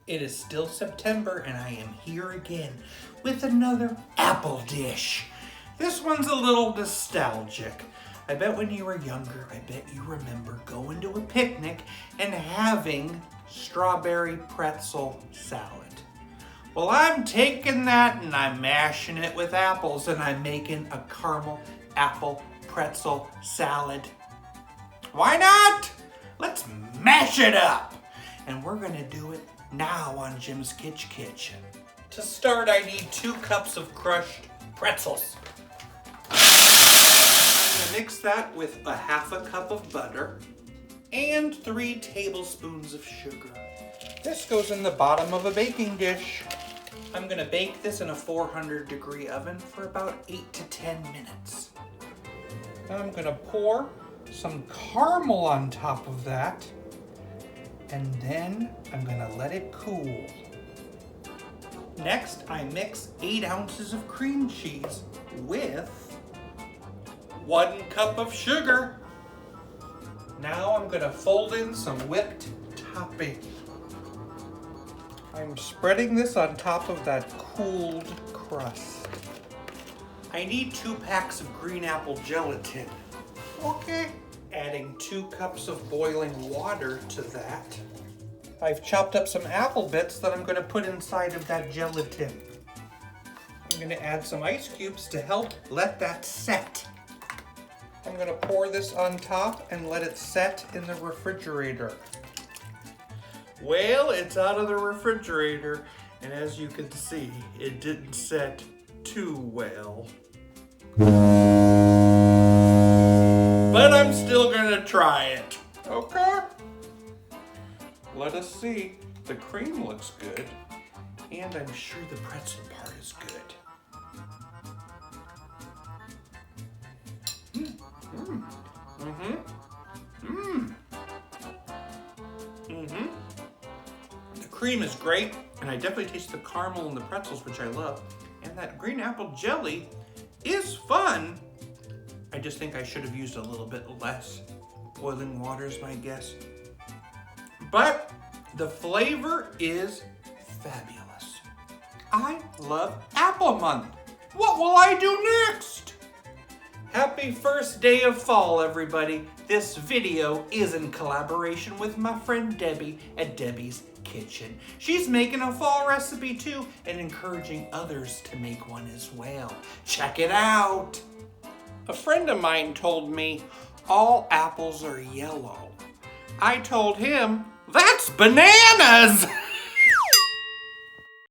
It is still September and I am here again with another apple dish. This one's a little nostalgic. I bet when you were younger, I bet you remember going to a picnic and having strawberry pretzel salad. Well, I'm taking that and I'm mashing it with apples and I'm making a caramel apple pretzel salad. Why not? Let's mash it up. And we're gonna do it now on Jim's Kitsch Kitchen. To start, I need 2 cups of crushed pretzels. I'm gonna mix that with a half a cup of butter and 3 tablespoons of sugar. This goes in the bottom of a baking dish. I'm gonna bake this in a 400-degree oven for about 8 to 10 minutes. I'm gonna pour some caramel on top of that, and then I'm gonna let it cool. Next, I mix 8 ounces of cream cheese with 1 cup of sugar. Now I'm gonna fold in some whipped topping. I'm spreading this on top of that cooled crust. I need 2 packs of green apple gelatin. Okay. Adding 2 cups of boiling water to that. I've chopped up some apple bits that I'm going to put inside of that gelatin. I'm going to add some ice cubes to help let that set. I'm going to pour this on top and let it set in the refrigerator. Well, it's out of the refrigerator, and as you can see, it didn't set too well. But I'm still gonna try it. Okay. Let us see. The cream looks good, and I'm sure the pretzel part is good. The cream is great, and I definitely taste the caramel in the pretzels, which I love. And that green apple jelly is fun. I just think I should have used a little bit less boiling water is my guess. But the flavor is fabulous. I love Apple Month. What will I do next? Happy first day of fall, everybody. This video is in collaboration with my friend Debbie at Debbie's Kitchen. She's making a fall recipe too and encouraging others to make one as well. Check it out. A friend of mine told me all apples are yellow. I told him, that's bananas!